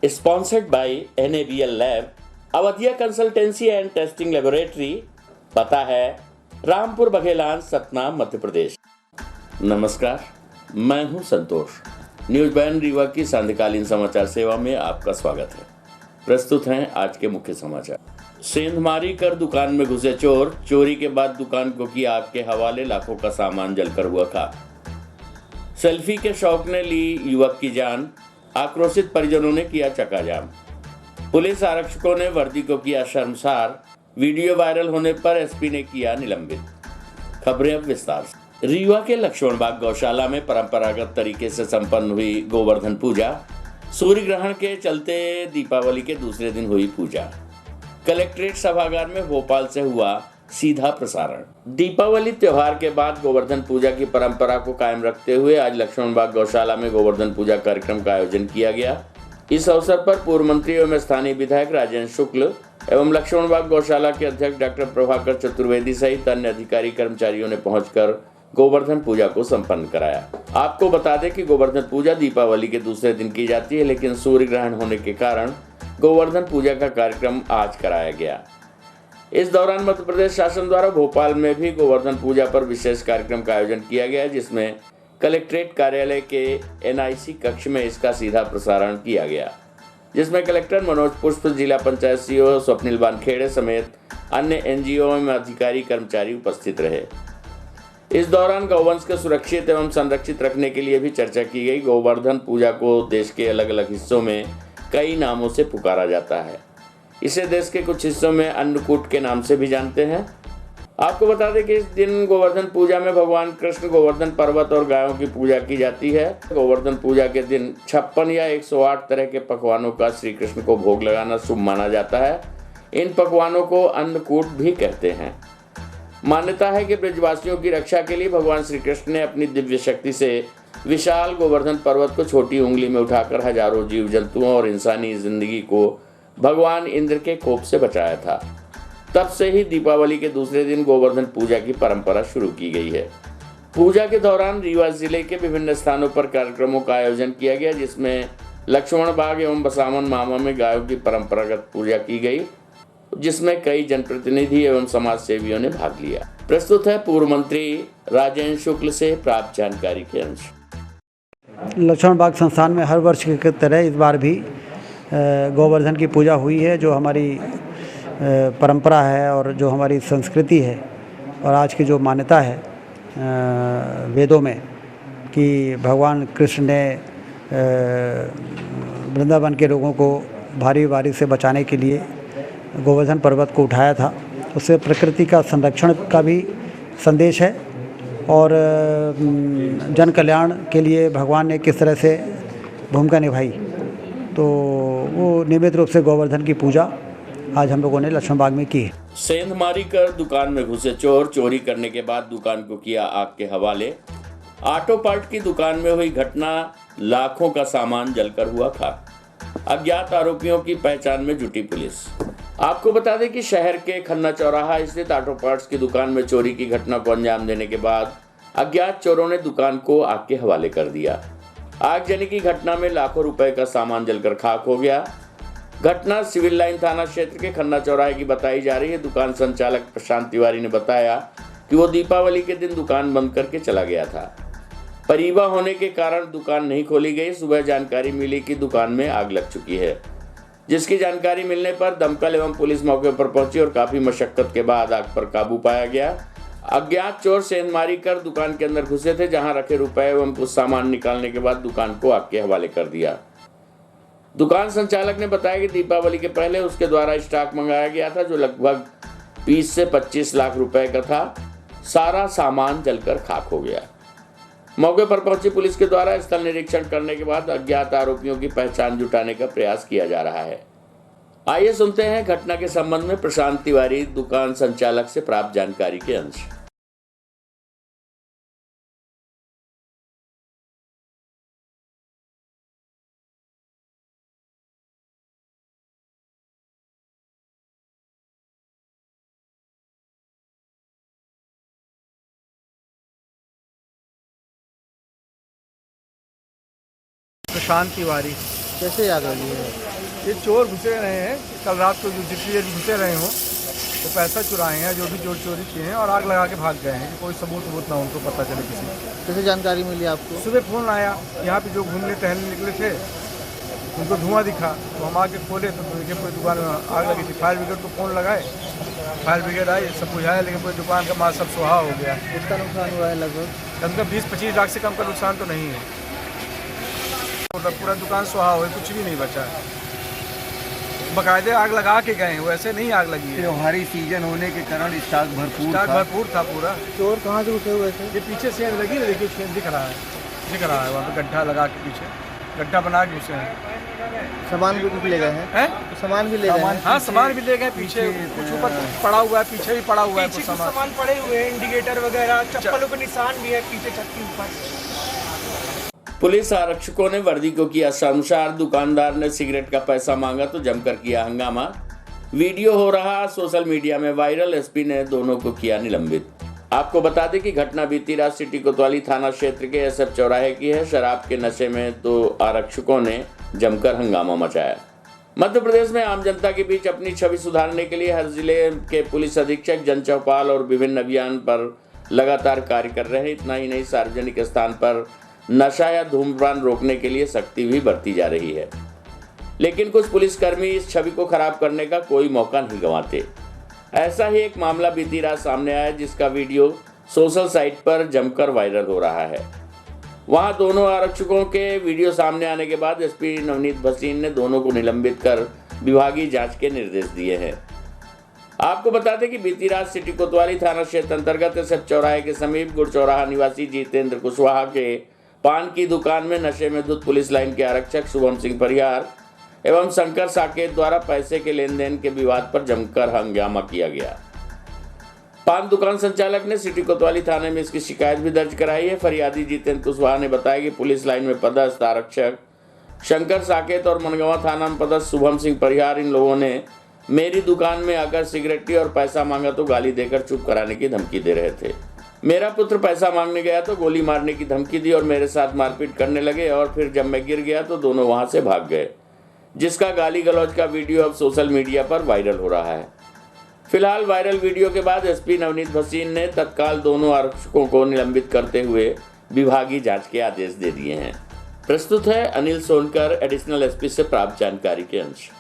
Sponsored by NABL Lab, Awadhiya consultancy and testing laboratory. पता है रामपुर बघेलान, सतना, मध्य प्रदेश। नमस्कार, मैं हूं संतोष। न्यूज बैंड रीवा की सांध्यकालीन समाचार सेवा में आपका स्वागत है। प्रस्तुत हैं आज के मुख्य समाचार। सेंधमारी कर दुकान में घुसे चोर, चोरी के बाद दुकान को किया आग के हवाले, लाखों का सामान जलकर हुआ खाक। सेल्फी के शौक ने ली युवक की जान, आक्रोशित परिजनों ने किया चक्काजाम। पुलिस आरक्षकों ने वर्दी को किया शर्मसार, वीडियो वायरल होने पर एसपी ने किया निलंबित। खबरें अब विस्तार से। रीवा के लक्ष्मण बाग गौशाला में परंपरागत तरीके से संपन्न हुई गोवर्धन पूजा। सूर्य ग्रहण के चलते दीपावली के दूसरे दिन हुई पूजा। कलेक्ट्रेट सभागार में भोपाल से हुआ सीधा प्रसारण। दीपावली त्योहार के बाद गोवर्धन पूजा की परंपरा को कायम रखते हुए आज लक्ष्मण बाग गौशाला में गोवर्धन पूजा कार्यक्रम का आयोजन किया गया। इस अवसर पर पूर्व मंत्री एवं स्थानीय विधायक राजेंद्र शुक्ल एवं लक्ष्मण बाग गौशाला के अध्यक्ष डॉक्टर प्रभाकर चतुर्वेदी सहित अन्य अधिकारी कर्मचारियों ने पहुंचकर गोवर्धन पूजा को संपन्न कराया। आपको बता दें कि गोवर्धन पूजा दीपावली के दूसरे दिन की जाती है, लेकिन सूर्य ग्रहण होने के कारण गोवर्धन पूजा का कार्यक्रम आज कराया गया। इस दौरान मध्य प्रदेश शासन द्वारा भोपाल में भी गोवर्धन पूजा पर विशेष कार्यक्रम का आयोजन किया गया, जिसमें कलेक्ट्रेट कार्यालय के एनआईसी कक्ष में इसका सीधा प्रसारण किया गया, जिसमें कलेक्टर मनोज पुष्प, जिला पंचायत सीईओ स्वप्निल वानखेड़े समेत अन्य एनजीओ में अधिकारी कर्मचारी उपस्थित रहे। इस दौरान गौवंश को सुरक्षित एवं संरक्षित रखने के लिए भी चर्चा की गई। गोवर्धन पूजा को देश के अलग अलग हिस्सों में कई नामों से पुकारा जाता है। इसे देश के कुछ हिस्सों में अन्नकूट के नाम से भी जानते हैं। आपको बता दें कि इस दिन गोवर्धन पूजा में भगवान कृष्ण गोवर्धन पर्वत और गायों की पूजा की जाती है। गोवर्धन पूजा के दिन 56 या 108 तरह के पकवानों का श्री कृष्ण को भोग लगाना शुभ माना जाता है। इन पकवानों को अन्नकूट भी कहते हैं। मान्यता है कि ब्रजवासियों की रक्षा के लिए भगवान श्री कृष्ण ने अपनी दिव्य शक्ति से विशाल गोवर्धन पर्वत को छोटी उंगली में उठाकर हजारों जीव जंतुओं और इंसानी जिंदगी को भगवान इंद्र के कोप से बचाया था। तब से ही दीपावली के दूसरे दिन गोवर्धन पूजा की परंपरा शुरू की गई है। पूजा के दौरान रीवा जिले के विभिन्न स्थानों पर कार्यक्रमों का आयोजन किया गया, जिसमें लक्ष्मण बाग एवं बसावन मामा में गायों की परंपरागत पूजा की गई, जिसमें कई जनप्रतिनिधि एवं समाज सेवियों ने भाग लिया। प्रस्तुत है पूर्व मंत्री राजेंद्र शुक्ल से प्राप्त जानकारी के अंश। लक्ष्मण बाग संस्थान में हर वर्ष की तरह इस बार भी गोवर्धन की पूजा हुई है, जो हमारी परंपरा है और जो हमारी संस्कृति है और आज की जो मान्यता है वेदों में कि भगवान कृष्ण ने वृंदावन के लोगों को भारी बारिश से बचाने के लिए गोवर्धन पर्वत को उठाया था। उससे प्रकृति का संरक्षण का भी संदेश है और जन कल्याण के लिए भगवान ने किस तरह से भूमिका निभाई, तो वो नियमित रूप से गोवर्धन की पूजा आज हम लोगों ने लक्ष्मण बाग में की है। सेंधमारी कर दुकान में घुसे चोर, चोरी करने के बाद दुकान को किया आग के हवाले। ऑटो पार्ट की दुकान में हुई घटना, लाखों का सामान जलकर हुआ खाक। अज्ञात आरोपियों की पहचान में जुटी पुलिस। आपको बता दें कि शहर के खन्ना चौराहा स्थित ऑटो पार्ट्स की दुकान में चोरी की घटना को अंजाम देने के बाद अज्ञात चोरों ने दुकान को आग के हवाले कर दिया। आगजनी की घटना में लाखों रुपए का सामान जलकर खाक हो गया। घटना सिविल लाइन थाना क्षेत्र के खन्ना चौराहे की बताई जा रही है। दुकान संचालक प्रशांत तिवारी ने बताया कि वो दीपावली के दिन दुकान बंद करके चला गया था। परिवा होने के कारण दुकान नहीं खोली गई। सुबह जानकारी मिली कि दुकान में आग लग चुकी है, जिसकी जानकारी मिलने पर दमकल एवं पुलिस मौके पर पहुंची और काफी मशक्कत के बाद आग पर काबू पाया गया। अज्ञात चोर सेंधमारी कर दुकान के अंदर घुसे थे, जहां रखे रुपए एवं कुछ सामान निकालने के बाद दुकान को आग के हवाले कर दिया। दुकान संचालक ने बताया कि दीपावली के पहले उसके द्वारा स्टॉक मंगाया गया था, जो लगभग 20 से 25 लाख रुपए का था। सारा सामान जलकर खाक हो गया। मौके पर पहुंची पुलिस के द्वारा स्थल निरीक्षण करने के बाद अज्ञात आरोपियों की पहचान जुटाने का प्रयास किया जा रहा है। आइए सुनते हैं घटना के संबंध में प्रशांत तिवारी, दुकान संचालक से प्राप्त जानकारी के अंश। प्रशांत तिवारी। कैसे याद होगी है? ये चोर घुसे रहे हैं, कल रात को जो जितनी देर घुसे रहे हों तो पैसा चुराए हैं, जो भी चोरी किए हैं और आग लगा के भाग गए हैं कि कोई सबूत ना उनको पता चले किसी को। कैसे जानकारी मिली आपको? सुबह फ़ोन आया, यहाँ पे जो घूमने टहलने निकले थे उनको धुआं दिखा तो हम आके खोले तो देखिए पूरी दुकान में आग लगी थी। फायर ब्रिगेड को फ़ोन लगाए, फायर ब्रिगेड आई, सब बुझाया, लेकिन पूरी दुकान का माल सब सुहा हो गया। कितना नुकसान हुआ है लगभग? कम से कम 20-25 लाख से कम का नुकसान तो नहीं है। पूरा दुकान सुहा हो, कुछ भी नहीं बचा है। बाकायदे आग लगा के गए हैं, वैसे नहीं आग लगी है। त्योहारी सीजन होने के कारण स्टॉक भरपूर था पूरा। चोर कहाँ से उठे हुए थे? ये पीछे सेंध लगी है, देखिए सेंध दिख रहा है वहाँ पे गड्ढा लगा के, पीछे गड्ढा बना के घुसे हैं। सामान भी ले गए हैं? सामान भी ले गए हैं? हाँ, सामान भी ले गए, पीछे कुछ ऊपर पड़ा हुआ है, पीछे भी पड़ा हुआ है कुछ सामान पड़े हुए हैं, इंडिकेटर वगैरह, चप्पलों के निशान भी है पीछे छत के ऊपर। पुलिस आरक्षकों ने वर्दी को किया शर्मसार। दुकानदार ने सिगरेट का पैसा मांगा तो जमकर किया हंगामा। वीडियो हो रहा सोशल मीडिया में वायरल। एसपी ने दोनों को किया निलंबित। आपको बता दें कि घटना बीती रात सिटी कोतवाली थाना क्षेत्र के एसएफ चौराहे की है। शराब के नशे में 2 आरक्षकों ने जमकर हंगामा मचाया। मध्य प्रदेश में आम जनता के बीच अपनी छवि सुधारने के लिए हर जिले के पुलिस अधीक्षक जन चौपाल और विभिन्न अभियान पर लगातार कार्य कर रहे हैं। इतना ही नहीं, सार्वजनिक स्थान पर नशा या धूम्रपान रोकने के लिए सख्ती भी बरती जा रही है। लेकिन कुछ पुलिसकर्मी इस छवि को खराब करने का कोई मौका नहीं गंवाते। ऐसा ही एक मामला बीती रात सामने आया, जिसका वीडियो सोशल साइट पर जमकर वायरल हो रहा है। वहां दोनों आरक्षकों के वीडियो सामने आने के बाद एसपी नवनीत भसीन ने दोनों को निलंबित कर विभागीय जांच के निर्देश दिए हैं। आपको बता दें कि बीती रात सिटी कोतवाली थाना क्षेत्र अंतर्गत एसएफ चौराहे के समीप गुड़ चौराहा निवासी जितेंद्र कुशवाहा के पान की दुकान में नशे में धुत पुलिस लाइन के आरक्षक शुभम सिंह परिहार एवं शंकर साकेत द्वारा पैसे के लेन देन के विवाद पर जमकर हंगामा किया गया। पान दुकान संचालक ने सिटी कोतवाली थाने में इसकी शिकायत भी दर्ज कराई है। फरियादी जितेंद्र कुशवाहा ने बताया कि पुलिस लाइन में पदस्थ आरक्षक शंकर साकेत और मनगवा थाना में पदस्थ शुभम सिंह परिहार, इन लोगों ने मेरी दुकान में आकर सिगरेट और पैसा मांगा तो गाली देकर चुप कराने की धमकी दे रहे थे। मेरा पुत्र पैसा मांगने गया तो गोली मारने की धमकी दी और मेरे साथ मारपीट करने लगे और फिर जब मैं गिर गया तो दोनों वहां से भाग गए, जिसका गाली गलौज का वीडियो अब सोशल मीडिया पर वायरल हो रहा है। फिलहाल वायरल वीडियो के बाद एसपी नवनीत भसीन ने तत्काल दोनों आरक्षकों को निलंबित करते हुए विभागीय जांच के आदेश दे दिए हैं। प्रस्तुत है अनिल सोनकर, एडिशनल एसपी से प्राप्त जानकारी के अंश।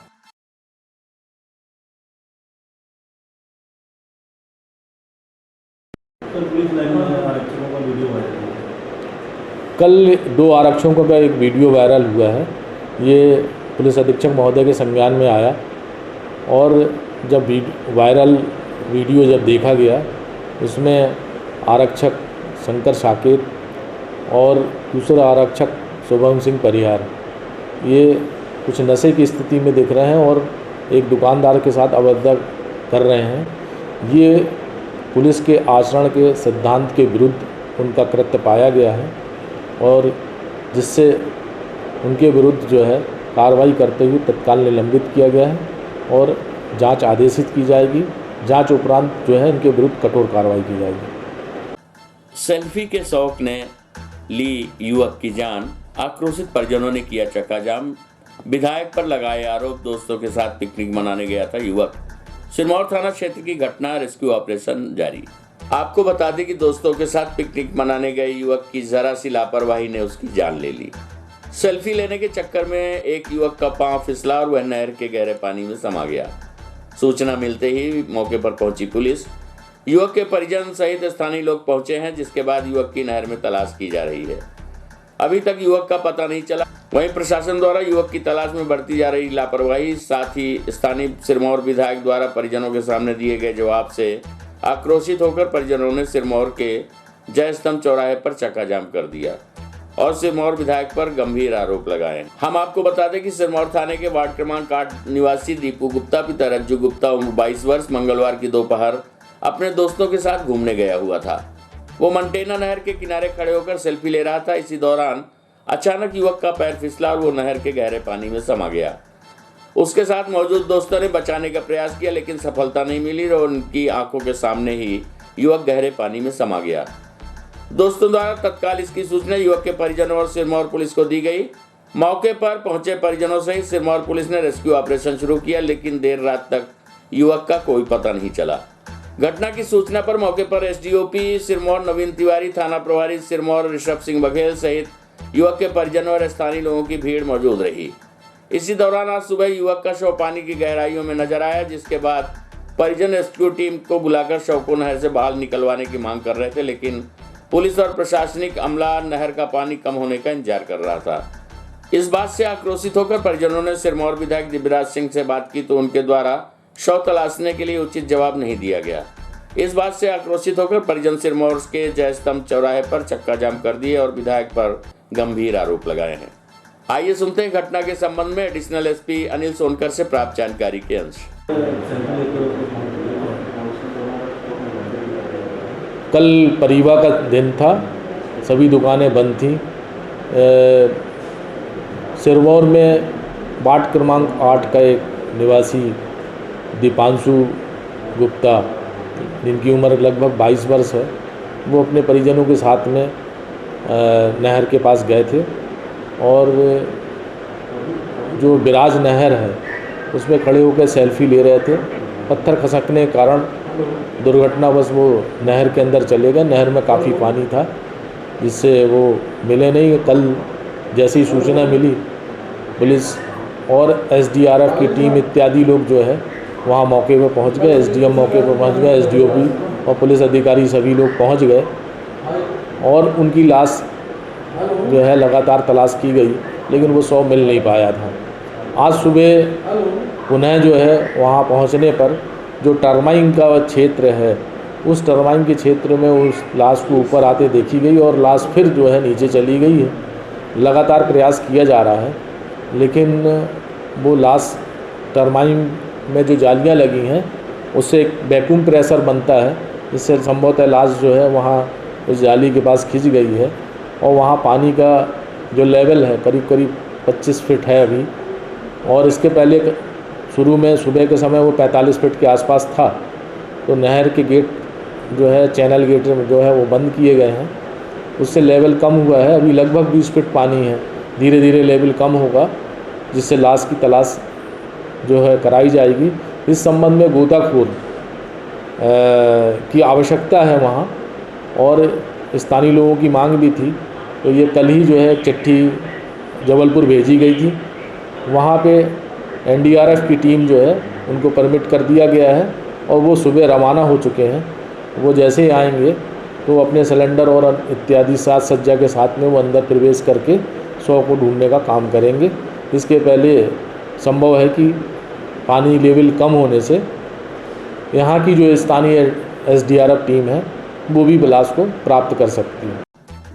कल 2 आरक्षकों का एक वीडियो वायरल हुआ है। ये पुलिस अधीक्षक महोदय के संज्ञान में आया और जब वायरल वीडियो जब देखा गया, उसमें आरक्षक शंकर साकेत और दूसरा आरक्षक शुभम सिंह परिहार ये कुछ नशे की स्थिति में दिख रहे हैं और एक दुकानदार के साथ अभद्र कर रहे हैं। ये पुलिस के आचरण के सिद्धांत के विरुद्ध उनका कृत्य पाया गया है और जिससे उनके विरुद्ध जो है कार्रवाई करते हुए तत्काल निलंबित किया गया है और जांच आदेशित की जाएगी। जांच उपरांत जो है इनके विरुद्ध कठोर कार्रवाई की जाएगी। सेल्फी के शौक ने ली युवक की जान, आक्रोशित परिजनों ने किया चक्काजाम। विधायक पर लगाए आरोप, दोस्तों के साथ पिकनिक मनाने गया था युवक। सिरमौर थाना क्षेत्र की घटना, रेस्क्यू ऑपरेशन जारी। आपको बता दें कि दोस्तों के साथ पिकनिक मनाने गए युवक की जरा सी लापरवाही ने उसकी जान ले ली। सेल्फी लेने के चक्कर में एक युवक का पांव फिसला और वह नहर के गहरे पानी में समा गया। सूचना मिलते ही मौके पर पहुंची पुलिस। युवक के परिजन सहित स्थानीय लोग पहुंचे हैं, जिसके बाद युवक की नहर में तलाश की जा रही है। अभी तक युवक का पता नहीं चला। वहीं प्रशासन द्वारा युवक की तलाश में बरती जा रही लापरवाही, साथ ही स्थानीय सिरमौर विधायक द्वारा परिजनों के सामने दिए गए जवाब से आक्रोशित होकर परिजनों ने सिरमौर के जय स्तंभ चौराहे पर चक्काजाम कर दिया और सिरमौर विधायक पर गंभीर आरोप लगाए। हम आपको बता दें कि सिरमौर थाने के वार्ड क्रमांक 8 निवासी दीपू गुप्ता पिता रज्जू गुप्ता उम्र 22 वर्ष मंगलवार की दोपहर अपने दोस्तों के साथ घूमने गया हुआ था। वो मंटेना नहर के किनारे खड़े होकर सेल्फी ले रहा था। इसी दौरान अचानक युवक का पैर फिसला और वो नहर के गहरे पानी में समा गया। उसके साथ मौजूद दोस्तों ने बचाने का प्रयास किया, लेकिन सफलता नहीं मिली और उनकी आंखों के सामने ही युवक गहरे पानी में समा गया। दोस्तों द्वारा तत्काल इसकी सूचना युवक के परिजनों और सिरमौर पुलिस को दी गई। मौके पर पहुंचे परिजनों सहित सिरमौर पुलिस ने रेस्क्यू ऑपरेशन शुरू किया, लेकिन देर रात तक युवक का कोई पता नहीं चला। घटना की सूचना पर मौके पर एसडीओपी सिरमौर नवीन तिवारी, थाना प्रभारी सिरमौर ऋषभ सिंह बघेल सहित युवक के परिजनों और स्थानीय लोगों की भीड़ मौजूद रही। इसी दौरान आज सुबह युवक का शव पानी की गहराइयों में नजर आया, जिसके बाद परिजन रेस्क्यू टीम को बुलाकर शव को नहर से बाहर निकलवाने की मांग कर रहे थे, लेकिन पुलिस और प्रशासनिक अमला नहर का पानी कम होने का इंतजार कर रहा था। इस बात से आक्रोशित होकर परिजनों ने सिरमौर विधायक दिव्यराज सिंह से बात की, तो उनके द्वारा शव तलाशने के लिए उचित जवाब नहीं दिया गया। इस बात से आक्रोशित होकर परिजन सिरमौर के जयस्तंभ चौराहे पर चक्का जाम कर दिए और विधायक पर गंभीर आरोप लगाए हैं। आइए सुनते हैं घटना के संबंध में एडिशनल एसपी अनिल सोनकर से प्राप्त जानकारी के अंश। कल परिवा का दिन था, सभी दुकानें बंद थीं। सिरमौर में वार्ड क्रमांक 8 का एक निवासी दीपांशु गुप्ता, जिनकी उम्र लगभग 22 वर्ष है, वो अपने परिजनों के साथ में नहर के पास गए थे और जो बिराज नहर है उसमें खड़े होकर सेल्फी ले रहे थे। पत्थर खसकने के कारण दुर्घटनावश वो नहर के अंदर चले गए। नहर में काफ़ी पानी था, जिससे वो मिले नहीं। कल जैसी सूचना मिली, पुलिस और एसडीआरएफ की टीम इत्यादि लोग जो है वहाँ मौके पर पहुँच गए। एसडीएम मौके पर पहुँच गए, एसडीओपी और पुलिस अधिकारी सभी लोग पहुँच गए और उनकी लाश जो है लगातार तलाश की गई, लेकिन वो शव मिल नहीं पाया था। आज सुबह पुनः जो है वहाँ पहुँचने पर जो टरमाइन का क्षेत्र है, उस टरमाइन के क्षेत्र में उस लाश को ऊपर आते देखी गई और लाश फिर जो है नीचे चली गई है। लगातार प्रयास किया जा रहा है, लेकिन वो लाश टरमाइन में जो जालियाँ लगी हैं उससे एक वैक्यूम प्रेशर बनता है, जिससे संभवतः लाश जो है वहाँ उस जाली के पास खिंच गई है और वहाँ पानी का जो लेवल है करीब करीब 25 फीट है अभी। और इसके पहले शुरू में सुबह के समय वो 45 फीट के आसपास था, तो नहर के गेट जो है चैनल गेट जो है वो बंद किए गए हैं, उससे लेवल कम हुआ है। अभी लगभग 20 फीट पानी है, धीरे धीरे लेवल कम होगा, जिससे लाश की तलाश जो है कराई जाएगी। इस संबंध में गोताखोर की आवश्यकता है वहाँ, और स्थानीय लोगों की मांग भी थी, तो ये कल ही जो है चिट्ठी जबलपुर भेजी गई थी। वहाँ पे एनडीआरएफ की टीम जो है उनको परमिट कर दिया गया है और वो सुबह रवाना हो चुके हैं। वो जैसे ही आएंगे तो अपने सिलेंडर और इत्यादि साज सज्जा के साथ में वो अंदर प्रवेश करके शव को ढूंढने का काम करेंगे। इसके पहले संभव है कि पानी लेवल कम होने से यहाँ की जो स्थानीय एसडीआरएफ टीम है वो भी लाश को प्राप्त कर सकती है।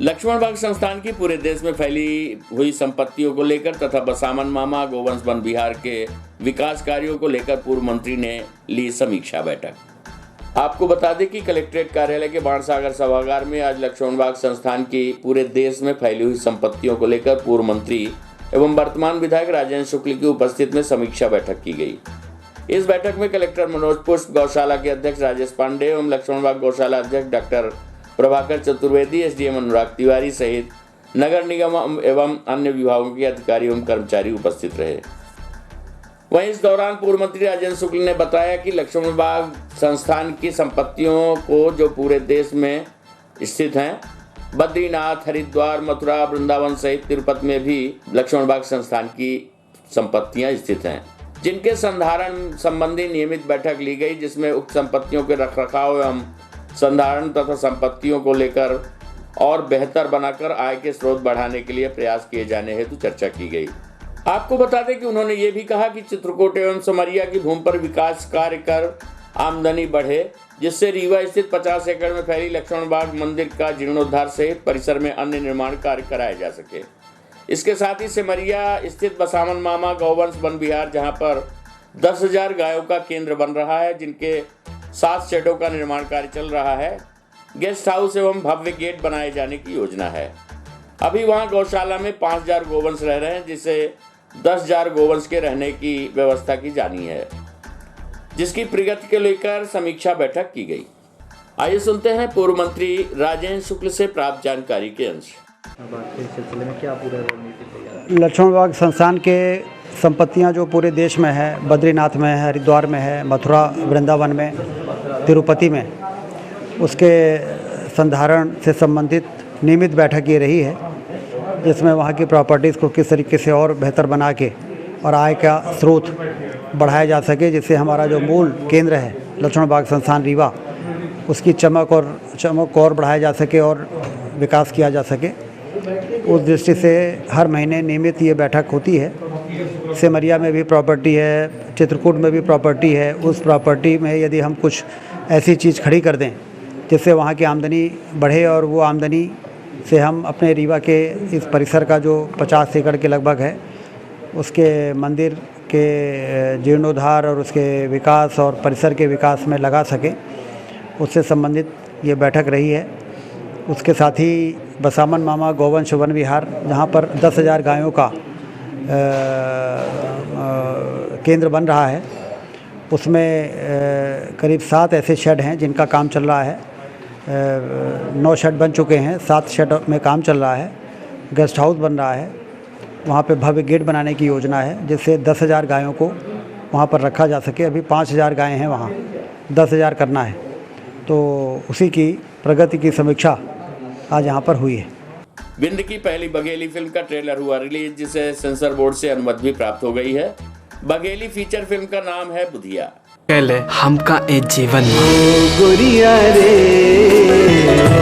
लक्ष्मण बाग संस्थान की पूरे देश में फैली हुई संपत्तियों को लेकर तथा बसामन मामा गोवंश वन विहार के विकास कार्यों को लेकर पूर्व मंत्री ने ली समीक्षा बैठक। आपको बता दें कि कलेक्ट्रेट कार्यालय के बाणसागर सभागार में आज लक्ष्मण बाग संस्थान की पूरे देश में फैली हुई संपत्तियों को लेकर पूर्व मंत्री एवं वर्तमान विधायक राजेंद्र शुक्ल की उपस्थिति में समीक्षा बैठक की गई। इस बैठक में कलेक्टर मनोज पुष्प, गौशाला के अध्यक्ष राजेश पांडे एवं लक्ष्मण बाग गौशाला अध्यक्ष डॉक्टर प्रभाकर चतुर्वेदी, एसडीएम अनुराग तिवारी सहित नगर निगम एवं अन्य विभागों के अधिकारी एवं कर्मचारी उपस्थित रहे। वहीं इस दौरान पूर्व मंत्री राजेंद्र शुक्ल ने बताया कि लक्ष्मण बाग संस्थान की संपत्तियों को जो पूरे देश में स्थित हैं, बद्रीनाथ, हरिद्वार, मथुरा, वृंदावन सहित तिरुपति में भी लक्ष्मण बाग संस्थान की संपत्तियां स्थित हैं, जिनके संधारण संबंधी नियमित बैठक ली गई, जिसमें उक्त संपत्तियों के रखरखाव एवं संधारण तथा संपत्तियों को लेकर और बेहतर बनाकर आय के स्रोत बढ़ाने के लिए प्रयास किए जाने हेतु चर्चा की गई। आपको बता दें कि उन्होंने ये भी कहा कि चित्रकूट एवं समरिया की भूमि पर विकास कार्य कर आमदनी बढ़े, जिससे रीवा स्थित 50 एकड़ में फैली लक्ष्मण बाग मंदिर का जीर्णोद्धार सहित परिसर में अन्य निर्माण कार्य कराए जा सके। इसके साथ ही सिमरिया स्थित बसामन मामा गौवंश वन विहार, जहां पर 10,000 गायों का केंद्र बन रहा है, जिनके 7 शेडों का निर्माण कार्य चल रहा है, गेस्ट हाउस एवं भव्य गेट बनाए जाने की योजना है। अभी वहां गौशाला में 5,000 गोवंश रह रहे हैं, जिसे 10,000 गोवंश के रहने की व्यवस्था की जानी है, जिसकी प्रगति को लेकर समीक्षा बैठक की गई। आइए सुनते हैं पूर्व मंत्री राजेंद्र शुक्ल से प्राप्त जानकारी के अंश। लक्ष्मण बाग संस्थान के संपत्तियां जो पूरे देश में है, बद्रीनाथ में है, हरिद्वार में है, मथुरा वृंदावन में, तिरुपति में, उसके संधारण से संबंधित नियमित बैठक ये रही है, जिसमें वहाँ की प्रॉपर्टीज़ को किस तरीके से और बेहतर बना के और आय का स्रोत बढ़ाया जा सके, जिससे हमारा जो मूल केंद्र है लक्ष्मण बाग संस्थान रीवा, उसकी चमक और बढ़ाया जा सके और विकास किया जा सके। उस दृष्टि से हर महीने नियमित ये बैठक होती है। सिमरिया में भी प्रॉपर्टी है, चित्रकूट में भी प्रॉपर्टी है। उस प्रॉपर्टी में यदि हम कुछ ऐसी चीज़ खड़ी कर दें जिससे वहाँ की आमदनी बढ़े और वो आमदनी से हम अपने रीवा के इस परिसर का जो 50 एकड़ के लगभग है, उसके मंदिर के जीर्णोद्धार और उसके विकास और परिसर के विकास में लगा सके, उससे संबंधित ये बैठक रही है। उसके साथ ही बसामन मामा गौवंश वन विहार, जहाँ पर 10,000 गायों का केंद्र बन रहा है, उसमें करीब 7 ऐसे शेड हैं जिनका काम चल रहा है। 9 शेड बन चुके हैं, 7 शेड में काम चल रहा है। गेस्ट हाउस बन रहा है, वहाँ पे भव्य गेट बनाने की योजना है जिससे 10,000 गायों को वहाँ पर रखा जा सके। अभी 5,000 गायें हैं वहाँ, 10,000 करना है, तो उसी की प्रगति की समीक्षा आज यहाँ पर हुई है। विंध्य की पहली बघेली फिल्म का ट्रेलर हुआ रिलीज, जिसे सेंसर बोर्ड से अनुमति भी प्राप्त हो गई है। बघेली फीचर फिल्म का नाम है बुधिया। पहले हमका ए जीवन गोरिया रे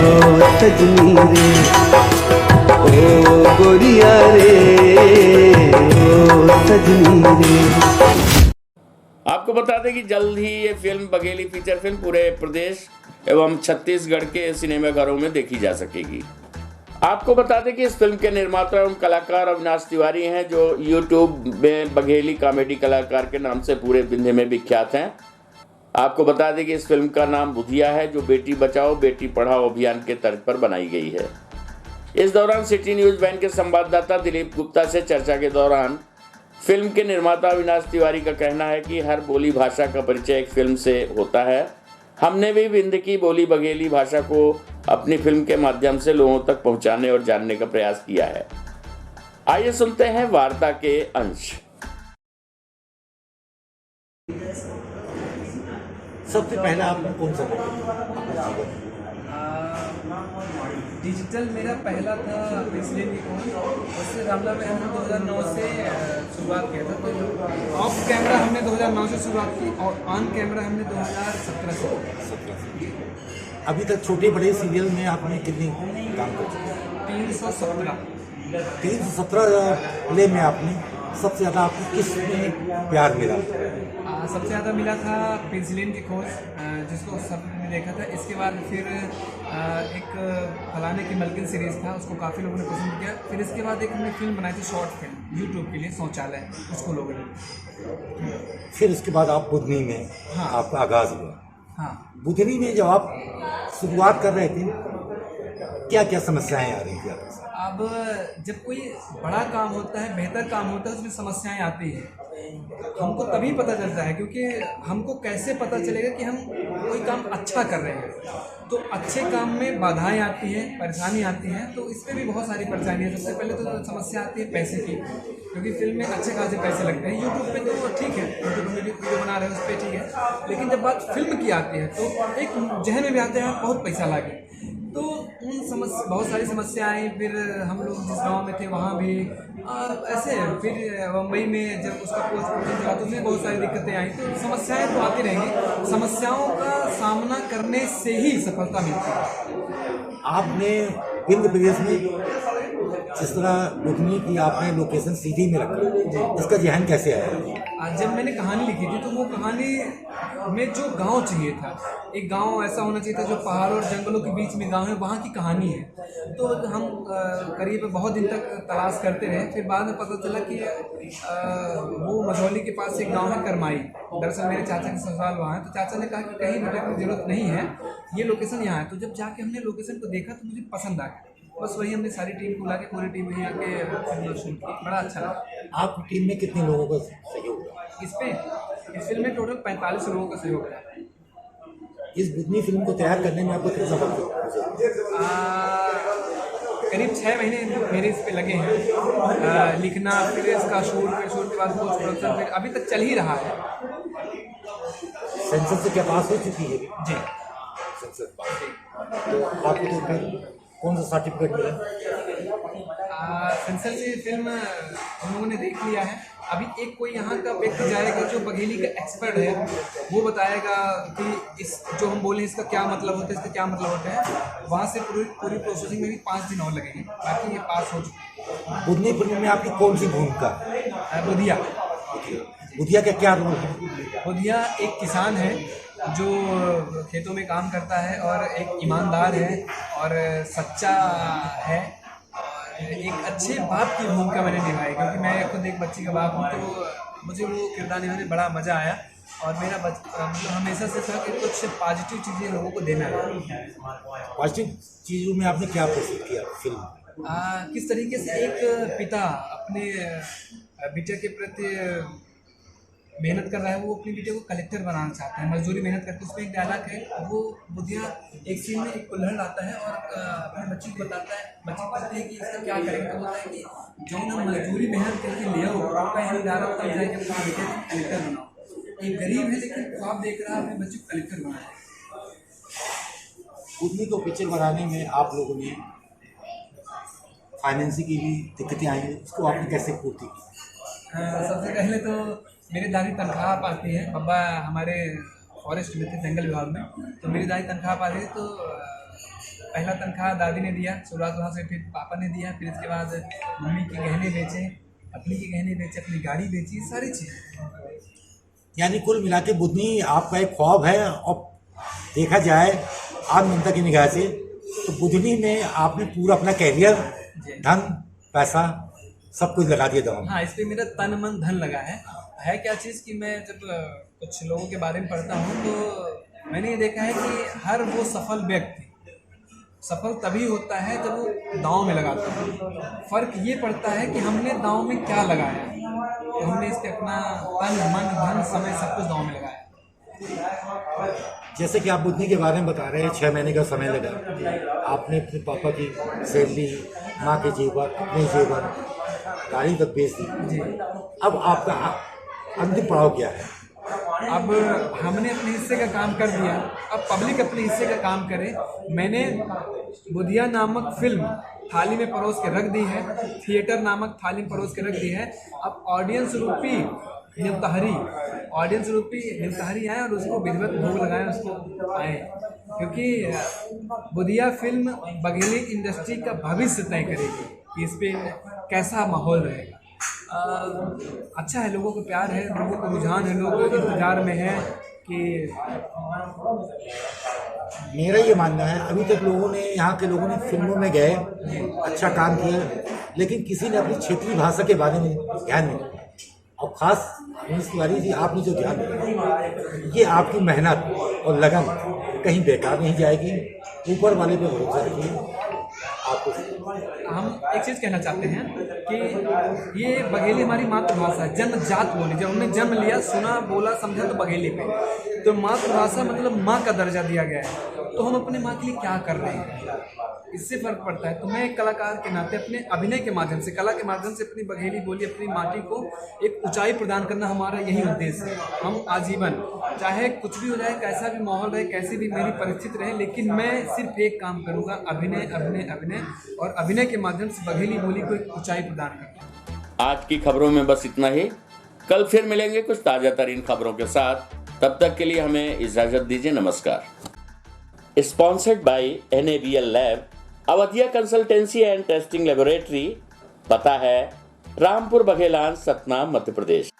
ओ सजनी रे, ओ गोरिया रे ओ सजनी रे। आपको बता दें कि जल्द ही ये फिल्म बघेली फीचर फिल्म पूरे प्रदेश एवं छत्तीसगढ़ के सिनेमाघरों में देखी जा सकेगी। आपको बता दें कि इस फिल्म के निर्माता एवं कलाकार अविनाश तिवारी हैं, जो यूट्यूब में बघेली कॉमेडी कलाकार के नाम से पूरे विंध्य में विख्यात हैं। आपको बता दें कि इस फिल्म का नाम बुधिया है, जो बेटी बचाओ बेटी पढ़ाओ अभियान के तर्ज पर बनाई गई है। इस दौरान सिटी न्यूज वैन के संवाददाता दिलीप गुप्ता से चर्चा के दौरान फिल्म के निर्माता अविनाश तिवारी का कहना है कि हर बोली भाषा का परिचय एक फिल्म से होता है। हमने भी विंध्य की बोली बघेली भाषा को अपनी फिल्म के माध्यम से लोगों तक पहुंचाने और जानने का प्रयास किया है। आइए सुनते हैं वार्ता के अंश। सबसे पहले आपने कौन सा डिजिटल मेरा पहला था पिछले उससे रामला में हमने 2009 से शुरुआत किया था। तो ऑफ कैमरा हमने 2009 से शुरुआत की और ऑन कैमरा हमने 2017 से। अभी तक छोटे बड़े सीरियल में आपने कितनी काम कर चुके? 317 प्ले में आपने सबसे ज़्यादा आपको किस में प्यार मिला? सबसे ज़्यादा मिला था पेंसिलिन की खोज, जिसको सबने देखा था। इसके बाद फिर एक फलाने की मलकिन सीरीज़ था, उसको काफ़ी लोगों ने पसंद किया। फिर इसके बाद एक हमने फिल्म बनाई थी शॉर्ट फिल्म यूट्यूब के लिए, शौचालय, उसको लोगों ने। फिर उसके बाद आप बुधनी में आपका आगाज़ हुआ। हाँ, बुधनी में जब आप शुरुआत कर रहे थे, क्या क्या समस्याएं आ रही थी आपके साथ? अब जब कोई बड़ा काम होता है, बेहतर काम होता है, उसमें समस्याएं आती हैं। हमको तभी पता चलता है, क्योंकि हमको कैसे पता चलेगा कि हम कोई काम अच्छा कर रहे हैं। तो अच्छे काम में बाधाएं आती हैं, परेशानी आती हैं, तो इसमें भी बहुत सारी परेशानियाँ। सबसे पहले तो समस्या आती है पैसे की, क्योंकि फिल्म में अच्छे खासे पैसे लगते हैं। यूट्यूब पे तो ठीक है, यूट्यूब में वीडियो बना रहे हैं उस पर ठीक है, लेकिन जब बात फिल्म की आती है तो एक जहन में भी आते हैं बहुत पैसा लागे। तो उन बहुत सारी समस्याएं। फिर हम लोग जिस गांव में थे वहाँ भी ऐसे, फिर मुंबई में जब उसका पोस्ट प्रोडक्शन चला तो उसमें बहुत सारी दिक्कतें आई। तो समस्याएं तो आती रहेंगी, समस्याओं का सामना करने से ही सफलता मिलती है। आपने विंध्य प्रदेश में जिस तरह बुधनी की आपने लोकेशन सीधी में रखा, इसका जहन कैसे आया? जब मैंने कहानी लिखी थी तो वो कहानी में जो गांव चाहिए था, एक गांव ऐसा होना चाहिए था जो पहाड़ों और जंगलों के बीच में गांव है, वहाँ की कहानी है। तो हम करीब बहुत दिन तक तलाश करते रहे। फिर बाद में पता चला कि वो मझौली के पास एक गांव है करमाई। दरअसल मेरे चाचा के ससुराल वहाँ है, तो चाचा ने कहा कि कहीं भटकने की जरूरत नहीं है, ये लोकेशन यहाँ है। तो जब जाके हमने लोकेशन को देखा तो मुझे पसंद आ गया। बस वही हमने सारी टीम को बुला के, पूरी टीम वहीं आके फिल्म शूट की। बड़ा अच्छा लगा। आपकी टीम में कितने लोगों का सहयोग रहा? इस फिल्म में टोटल 45 लोगों का सहयोग रहा। इस बुधनी फिल्म को तैयार करने में आपको कितना वक्त लगा? करीब 6 महीने मेरे इस पे लगे हैं, लिखना, फिर इसका शूट, फिर शूट के बाद पोस्ट प्रोडक्शन, फिर अभी तक चल ही रहा है। सेंसर से क्या पास हो चुकी है? जी। सेंसर पास। तो आपको तो फिर कौन सा सर्टिफिकेट मिला? सेंसर से फिल्म हम लोगों ने देख लिया है। अभी एक कोई यहाँ का व्यक्ति जाएगा जो बघेली का एक्सपर्ट है, वो बताएगा कि इस जो हम बोले इसका क्या मतलब होता है, इसका क्या मतलब होता है। वहाँ से पूरी प्रोसेसिंग में भी 5 दिन और लगेंगे, बाकी ये पास हो चुका है। बुधनी फिल्म में आपकी कौन सी भूमिका? बुधिया। बुधिया का क्या रोल है? बुधिया एक किसान है जो खेतों में काम करता है और एक ईमानदार है और सच्चा है। एक अच्छे बाप की भूमिका मैंने निभाई, क्योंकि मैं खुद एक बच्ची का बाप हूँ, तो मुझे वो किरदार निभाने में बड़ा मज़ा आया। और मेरा मतलब हमेशा से था कि कुछ पॉजिटिव चीज़ें लोगों को देना है। पॉजिटिव चीज़ों में आपने क्या प्रस्तुत किया फिल्म? किस तरीके से एक पिता अपने बेटे के प्रति मेहनत कर रहा है, वो अपनी बेटे को कलेक्टर बनाना चाहता है, मजदूरी मेहनत करके। उसमें एक डायलॉग है, वो बुधिया एक सीन में एक कुल्हड़ आता है और अपने बच्ची को बताता है, बच्ची कहती है कि इसका क्या करेंगे, तो बोलता है कि जो ना मजदूरी मेहनत करके ले आओ, आपका यहाँ जा रहा तब जाएगा अपने बेटे को कलेक्टर बनाओ। एक गरीब है लेकिन ख्वाब देख रहा है अपने बच्चे को कलेक्टर बनाए। बुधनी को पिक्चर बनाने में आप लोगों ने फाइनेंसिंग की भी दिक्कतें आई हैं, उसको आपने कैसे पूर्ति की? सबसे पहले तो मेरी दादी तनख्वाह पाती है, पापा हमारे फॉरेस्ट में थे, जंगल विभाग में, तो मेरी दादी तनख्वाह पाती है। तो पहला तनख्वाह दादी ने दिया शुरुआत, वहाँ से फिर पापा ने दिया, फिर इसके बाद मम्मी के गहने बेचे, अपनी के गहने बेचे, अपनी गाड़ी बेची, सारी चीज़ें। यानी कुल मिला के बुधनी आपका एक ख्वाब है। और देखा जाए आम जनता की निगाह से तो बुधनी में आपने पूरा अपना कैरियर, धन, पैसा सब कुछ लगा दिया दवा। हाँ, इस पर मेरा तन मन धन लगा है क्या चीज़ कि मैं जब कुछ लोगों के बारे में पढ़ता हूँ तो मैंने ये देखा है कि हर वो सफल व्यक्ति सफल तभी होता है जब वो दांव में लगाता है। फ़र्क ये पड़ता है कि हमने दांव में क्या लगाया, तो हमने इस पर अपना तन मन धन समय सब कुछ दांव में लगाया। जैसे कि आप बुधनी के बारे में बता रहे हैं, 6 महीने का समय लगा, आपने अपने पापा की सैलरी, माँ के जेवर, अपने जेवर, गाड़ी तक बेच दी। अब आपका अंतिम पड़ाव क्या है? अब हमने अपने हिस्से का काम कर दिया, अब पब्लिक अपने हिस्से का काम करे। मैंने बुधिया नामक फिल्म थाली में परोस के रख दी है, थिएटर नामक थाली में परोस के रख दी है। अब ऑडियंस रूपी निमतहरी आए और उसको विधिवत भोग लगाएं, उसको आए, क्योंकि बुधिया फिल्म बघेली इंडस्ट्री का भविष्य तय करेगी कि इस पर कैसा माहौल रहेगा। अच्छा है, लोगों को प्यार है, लोगों को रुझान है, लोग इंतजार में है कि। मेरा ये मानना है, अभी तक लोगों ने, यहाँ के लोगों ने फिल्मों में गए, अच्छा काम किया, लेकिन किसी ने अपनी क्षेत्रीय भाषा के बारे में ध्यान नहीं दिया। और ख़ास रमेश तिवारी जी, आपने जो ध्यान दिया, ये आपकी मेहनत और लगन कहीं बेकार नहीं जाएगी। ऊपर वाले पे भरोसा रखिए। आपको हम एक चीज़ कहना चाहते हैं कि ये बघेली हमारी मातृभाषा है, जन्मजात बोली। जब हमने जन्म लिया, सुना, बोला, समझा तो बघेली पे, तो मातृभाषा मतलब माँ का दर्जा दिया गया है। तो हम अपने माँ के लिए क्या कर रहे हैं, इससे फ़र्क पड़ता है। तो मैं एक कलाकार के नाते अपने अभिनय के माध्यम से, कला के माध्यम से अपनी बघेली बोली, अपनी माटी को एक ऊंचाई प्रदान करना हमारा यही उद्देश्य है। हम आजीवन, चाहे कुछ भी हो जाए, कैसा भी माहौल रहे, कैसी भी मेरी परिस्थिति रहे, लेकिन मैं सिर्फ एक काम करूँगा, अभिनय अभिनय अभिनय, और अभिनय के माध्यम से बघेली बोली को एक ऊंचाई प्रदान करना। आज की खबरों में बस इतना ही। कल फिर मिलेंगे कुछ ताज़ा तरीन खबरों के साथ। तब तक के लिए हमें इजाज़त दीजिए। नमस्कार। Sponsored by NABL lab, Awadhiya consultancy and testing laboratory. पता है रामपुर बघेलान, सतना, मध्य प्रदेश।